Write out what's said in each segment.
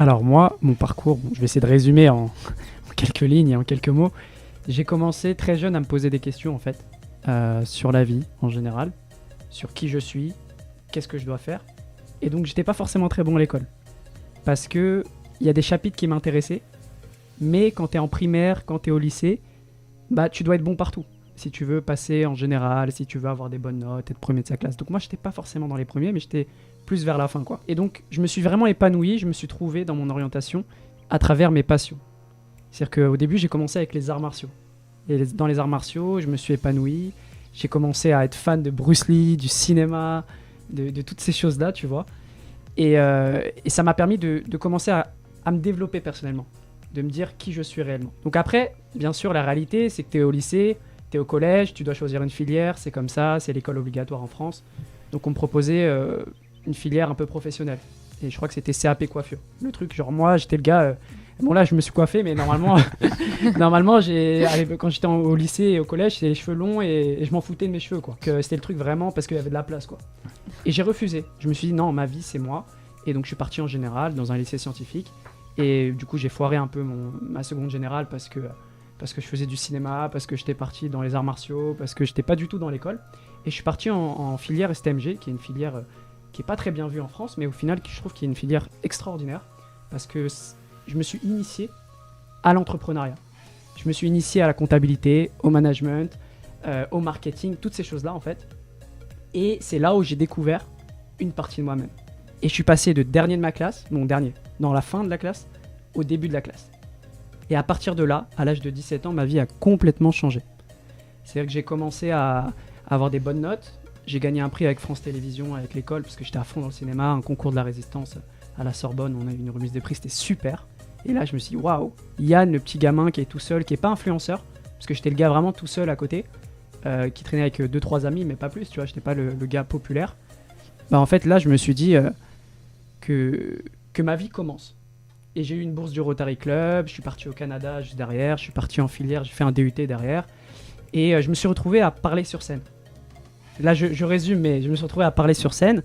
Alors moi, mon parcours, bon, je vais essayer de résumer en quelques lignes et en quelques mots. J'ai commencé très jeune à me poser des questions en fait, sur la vie en général, sur qui je suis, qu'est-ce que je dois faire. Et donc j'étais pas forcément très bon à l'école. Parce que il y a des chapitres qui m'intéressaient, mais quand tu es en primaire, quand tu es au lycée, bah tu dois être bon partout. Si tu veux passer en général, si tu veux avoir des bonnes notes, être premier de sa classe. Donc moi j'étais pas forcément dans les premiers, mais j'étais plus vers la fin quoi. Et donc je me suis vraiment épanoui, je me suis trouvé dans mon orientation à travers mes passions. C'est-à-dire qu'au début j'ai commencé avec les arts martiaux. Et dans les arts martiaux, je me suis épanoui. J'ai commencé à être fan de Bruce Lee, du cinéma, de toutes ces choses-là, tu vois. Et ça m'a permis de commencer à me développer personnellement, de me dire qui je suis réellement. Donc après, bien sûr, la réalité, c'est que tu es au lycée, tu es au collège, tu dois choisir une filière, c'est comme ça, c'est l'école obligatoire en France. Donc on me proposait une filière un peu professionnelle. Et je crois que c'était CAP coiffure. Le truc, genre moi, j'étais le gars... bon là, je me suis coiffé, mais normalement, normalement quand j'étais au lycée et au collège, c'était les cheveux longs et je m'en foutais de mes cheveux, quoi. C'était le truc vraiment parce qu'il y avait de la place, quoi. Et j'ai refusé. Je me suis dit non, ma vie, c'est moi. Et donc je suis parti en général dans un lycée scientifique. Et du coup, j'ai foiré un peu ma seconde générale parce que je faisais du cinéma, parce que j'étais parti dans les arts martiaux, parce que j'étais pas du tout dans l'école. Et je suis parti en filière STMG, qui est une filière qui est pas très bien vue en France, mais au final, je trouve qu'il y a une filière extraordinaire parce que je me suis initié à l'entrepreneuriat. Je me suis initié à la comptabilité, au management, au marketing, toutes ces choses-là en fait. Et c'est là où j'ai découvert une partie de moi-même. Et je suis passé de dernier de ma classe, dans la fin de la classe, au début de la classe. Et à partir de là, à l'âge de 17 ans, ma vie a complètement changé. C'est-à-dire que j'ai commencé à avoir des bonnes notes. J'ai gagné un prix avec France Télévisions, avec l'école, parce que j'étais à fond dans le cinéma, un concours de la Résistance à la Sorbonne, on a eu une remise de prix, c'était super. Et là, je me suis dit, waouh, Yann, le petit gamin qui est tout seul, qui n'est pas influenceur, parce que j'étais le gars vraiment tout seul à côté, qui traînait avec 2-3 amis, mais pas plus, tu vois, j'étais pas le gars populaire. Bah en fait, là, je me suis dit que ma vie commence. Et j'ai eu une bourse du Rotary Club, je suis parti au Canada juste derrière, je suis parti en filière, j'ai fait un DUT derrière, et je me suis retrouvé à parler sur scène. Là, je résume, mais je me suis retrouvé à parler sur scène,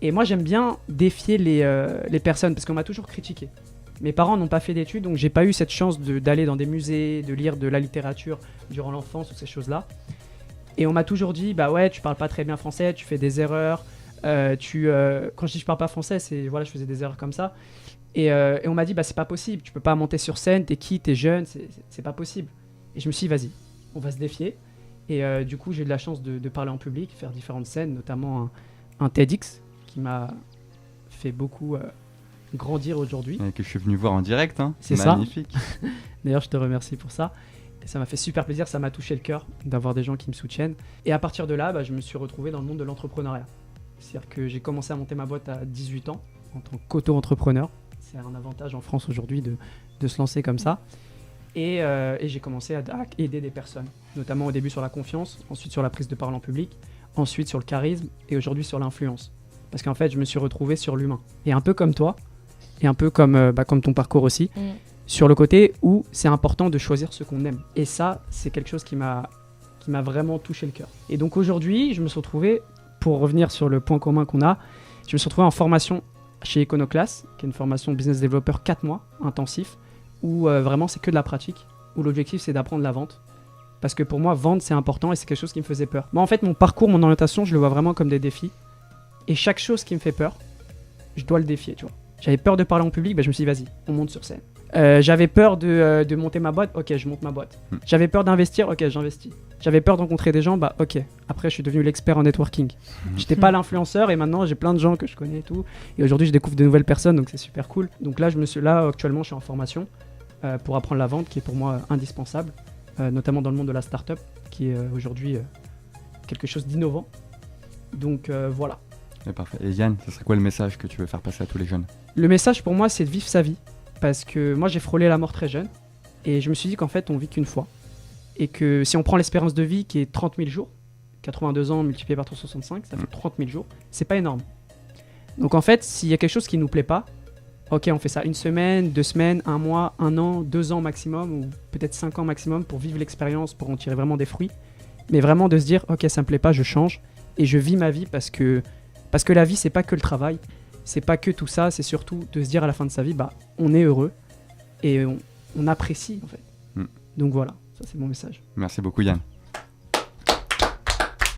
et moi, j'aime bien défier les personnes, parce qu'on m'a toujours critiqué. Mes parents n'ont pas fait d'études, donc j'ai pas eu cette chance d'aller dans des musées, de lire de la littérature durant l'enfance ou ces choses-là. Et on m'a toujours dit, bah ouais, tu parles pas très bien français, tu fais des erreurs. Quand je dis je parle pas français, c'est voilà, je faisais des erreurs comme ça. Et on m'a dit, bah c'est pas possible, tu peux pas monter sur scène, t'es qui, t'es jeune, c'est pas possible. Et je me suis dit, vas-y, on va se défier. Et du coup, j'ai eu de la chance de parler en public, faire différentes scènes, notamment un TEDx qui m'a fait beaucoup grandir aujourd'hui. Et que je suis venu voir en direct, hein. C'est ça. Magnifique. D'ailleurs, je te remercie pour ça. Et ça m'a fait super plaisir, ça m'a touché le cœur d'avoir des gens qui me soutiennent. Et à partir de là, bah, je me suis retrouvé dans le monde de l'entrepreneuriat. C'est-à-dire que j'ai commencé à monter ma boîte à 18 ans en tant qu'auto-entrepreneur. C'est un avantage en France aujourd'hui de se lancer comme ça. Et j'ai commencé à aider des personnes, notamment au début sur la confiance, ensuite sur la prise de parole en public, ensuite sur le charisme et aujourd'hui sur l'influence. Parce qu'en fait, je me suis retrouvé sur l'humain. Et un peu comme toi, et un peu comme ton parcours aussi, sur le côté où c'est important de choisir ce qu'on aime. Et ça, c'est quelque chose qui m'a vraiment touché le cœur. Et donc aujourd'hui, je me suis retrouvé, pour revenir sur le point commun qu'on a, je me suis retrouvé en formation chez Iconoclast, qui est une formation business developer 4 mois, intensif, où vraiment c'est que de la pratique, où l'objectif c'est d'apprendre la vente. Parce que pour moi, vendre c'est important et c'est quelque chose qui me faisait peur. Moi en fait, mon parcours, mon orientation, je le vois vraiment comme des défis. Et chaque chose qui me fait peur, je dois le défier, tu vois. J'avais peur de parler en public, bah, je me suis dit vas-y, on monte sur scène. J'avais peur de monter ma boîte, ok, je monte ma boîte. J'avais peur d'investir, ok, j'investis. J'avais peur de rencontrer des gens, bah ok. Après, je suis devenu l'expert en networking. J'étais pas l'influenceur et maintenant j'ai plein de gens que je connais et tout. Et aujourd'hui, je découvre de nouvelles personnes, donc c'est super cool. Donc là, actuellement, je suis en formation pour apprendre la vente, qui est pour moi indispensable, notamment dans le monde de la start-up, qui est aujourd'hui quelque chose d'innovant. Donc voilà. Et parfait. Et Yann, ce serait quoi le message que tu veux faire passer à tous les jeunes ? Le message pour moi, c'est de vivre sa vie. Parce que moi, j'ai frôlé la mort très jeune. Et je me suis dit qu'en fait, on vit qu'une fois. Et que si on prend l'espérance de vie qui est 30 000 jours, 82 ans multiplié par 365, ça fait 30 000 jours. C'est pas énorme. Donc en fait, s'il y a quelque chose qui nous plaît pas, ok, on fait ça 1 semaine, 2 semaines, 1 mois, 1 an, 2 ans maximum, ou peut-être 5 ans maximum pour vivre l'expérience, pour en tirer vraiment des fruits. Mais vraiment de se dire, ok, ça me plaît pas, je change. Et je vis ma vie parce que la vie, c'est pas que le travail. c'est pas que tout ça, c'est surtout de se dire à la fin de sa vie, bah, on est heureux et on apprécie en fait. Donc voilà, ça c'est mon message. Merci beaucoup Yann.